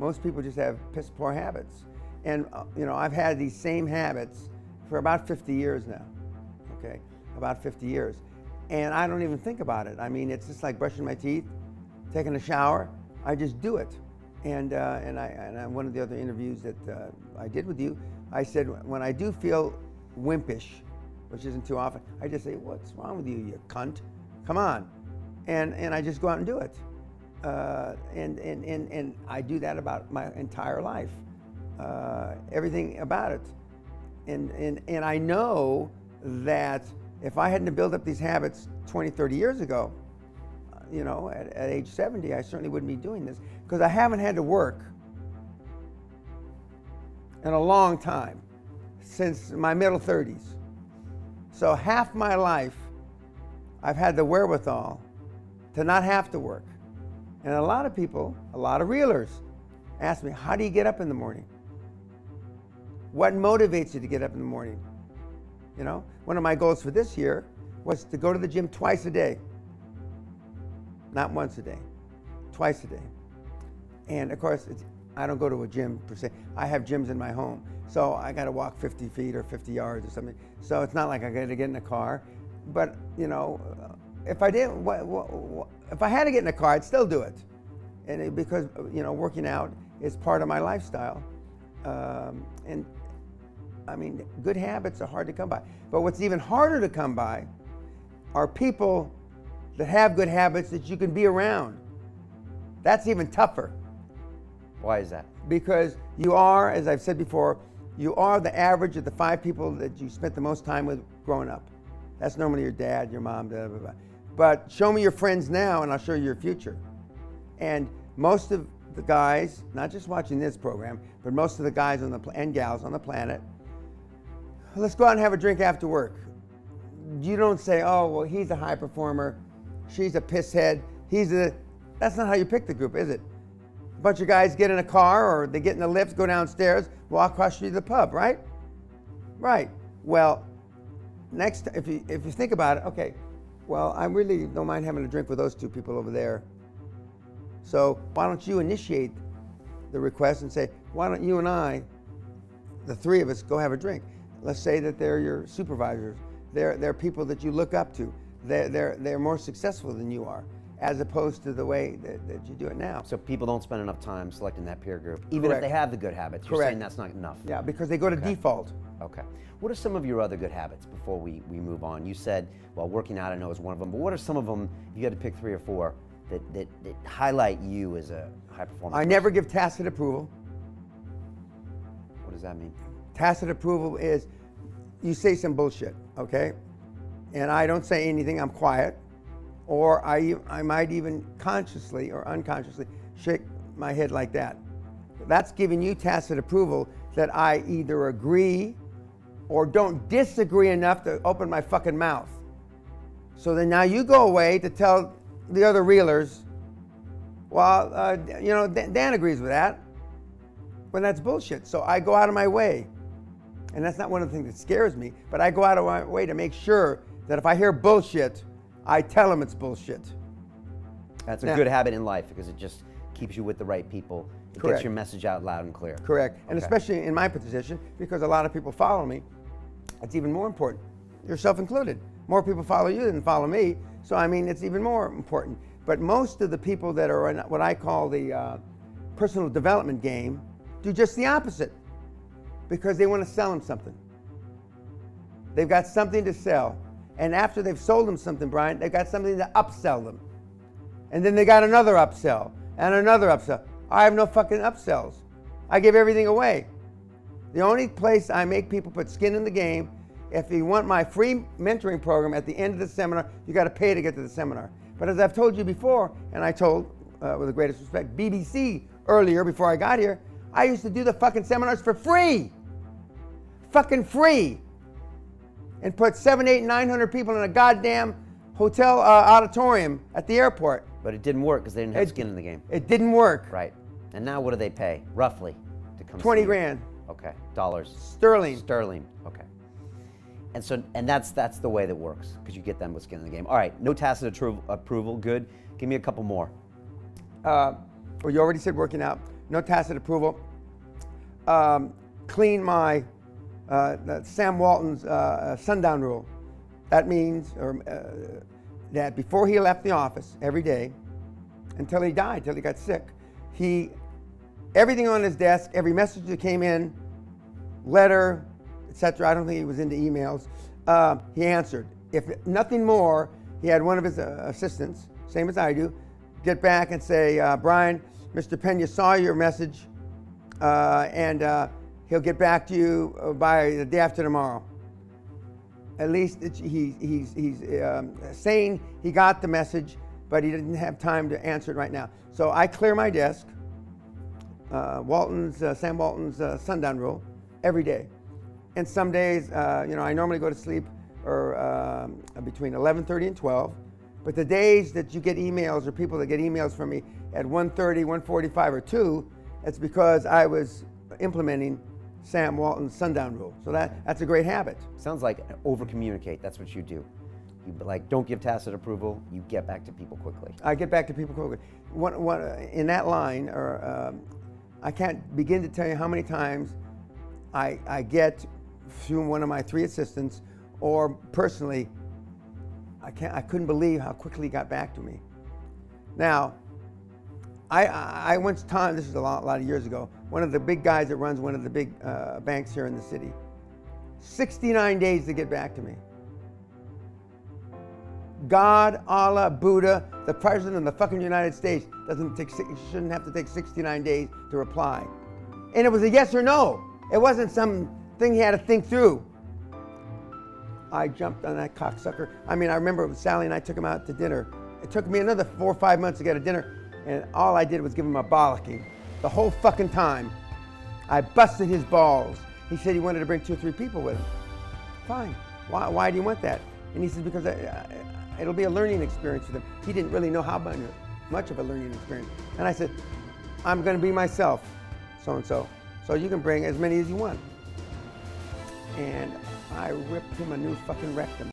Most people just have piss poor habits. And you know, I've had these same habits for about 50 years now, okay? About 50 years. And I don't even think about it. I mean, it's just like brushing my teeth, taking a shower. I just do it. And one of the other interviews that I did with you, I said, when I do feel wimpish, which isn't too often, I just say, what's wrong with you, you cunt? Come on. And I just go out and do it. And I do that about my entire life. Everything about it. And I know that if I hadn't built up these habits 20, 30 years ago, you know, at age 70, I certainly wouldn't be doing this, because I haven't had to work in a long time, since my middle 30s. So half my life, I've had the wherewithal to not have to work. And a lot of people, a lot of reelers, ask me, how do you get up in the morning? What motivates you to get up in the morning? You know, one of my goals for this year was to go to the gym twice a day. Not once a day, twice a day. And of course, I don't go to a gym per se. I have gyms in my home. So I got to walk 50 feet or 50 yards or something. So it's not like I got to get in a car. But, you know, if I didn't, if I had to get in a car, I'd still do it. And because, you know, working out is part of my lifestyle. And I mean, good habits are hard to come by. But what's even harder to come by are people that have good habits that you can be around. That's even tougher. Why is that? Because you are, as I've said before, you are the average of the 5 people that you spent the most time with growing up. That's normally your dad, your mom, blah, blah, blah. But show me your friends now and I'll show you your future. And most of the guys, not just watching this program, but most of the guys on the and gals on the planet, let's go out and have a drink after work. You don't say, oh, well, he's a high performer, she's a pisshead, that's not how you pick the group, is it? A bunch of guys get in a car or they get in the lifts, go downstairs, walk across the street to the pub, right? Right. Well, next, if you think about it, okay, well, I really don't mind having a drink with those 2 people over there. So why don't you initiate the request and say, why don't you and I, the 3 of us, go have a drink? Let's say that they're your supervisors. They're people that you look up to. They're more successful than you are, as opposed to the way that you do it now. So people don't spend enough time selecting that peer group, even Correct. if they have the good habits. You're Correct. saying that's not enough. Yeah, because they go to default. Okay. What are some of your other good habits before we move on? You said, well, working out I know is one of them, but what are some of them, if you had to pick 3 or 4, that highlight you as a high performer? I never give tacit approval. What does that mean? Tacit approval is you say some bullshit, okay? And I don't say anything, I'm quiet. Or I might even consciously or unconsciously shake my head like that. That's giving you tacit approval that I either agree or don't disagree enough to open my fucking mouth. So then now you go away to tell the other reelers, well, you know, Dan agrees with that. When that's bullshit. So I go out of my way. And that's not one of the things that scares me, but I go out of my way to make sure that if I hear bullshit, I tell them it's bullshit. That's a good habit in life because it just keeps you with the right people. It Correct. gets your message out loud and clear. Correct. And Okay. especially in my position, because a lot of people follow me, it's even more important. Yourself included. More people follow you than follow me, so I mean, it's even more important. But most of the people that are in what I call the personal development game do just the opposite, because they want to sell them something. They've got something to sell. And after they've sold them something, Brian, they've got something to upsell them. And then they got another upsell and another upsell. I have no fucking upsells. I give everything away. The only place I make people put skin in the game, if you want my free mentoring program at the end of the seminar, you got to pay to get to the seminar. But as I've told you before, and I told, with the greatest respect, BBC earlier before I got here, I used to do the fucking seminars for free. Fucking free. And put 700, 800, 900 people in a goddamn hotel auditorium at the airport. But it didn't work because they didn't have skin in the game. It didn't work. Right. And now what do they pay, roughly, to come 20 see you? grand. Okay. Dollars. Sterling. Sterling. Okay. And that's the way that works, because you get them with skin in the game. All right. No tacit approval. Good. Give me a couple more. Well, you already said working out. no tacit approval. Clean my Sam Walton's sundown rule. That means that before he left the office every day, until he died, until he got sick, everything on his desk, every message that came in, letter, etc. I don't think he was into emails. He answered. If nothing more, he had one of his assistants, same as I do, get back and say, Brian, Mr. Pena saw your message, and he'll get back to you by the day after tomorrow. At least he's saying he got the message, but he didn't have time to answer it right now. So I clear my desk, Sam Walton's sundown rule, every day. And some days, I normally go to sleep or between 11:30 and 12. But the days that you get emails or people that get emails from me at 1:30, 1:45, or 2, it's because I was implementing Sam Walton's sundown rule. So that's a great habit. Sounds like over-communicate. That's what you do. You don't give tacit approval. You get back to people quickly. I get back to people quickly. In that line, I can't begin to tell you how many times I get through one of my 3 assistants, or personally, I couldn't believe how quickly he got back to me. Now, I once taught, this is a lot of years ago, one of the big guys that runs one of the big banks here in the city, 69 days to get back to me. God, Allah, Buddha, the President of the fucking United States shouldn't have to take 69 days to reply. And it was a yes or no. It wasn't some thing he had to think through. I jumped on that cocksucker. I remember Sally and I took him out to dinner. It took me another 4 or 5 months to get a dinner, and all I did was give him a bollocking. The whole fucking time. I busted his balls. He said he wanted to bring 2 or 3 people with him. Fine. Why do you want that? And he said, because it'll be a learning experience for them. He didn't really know how much of a learning experience. And I said, I'm going to be myself, so-and-so. So you can bring as many as you want. And I ripped him a new fucking rectum.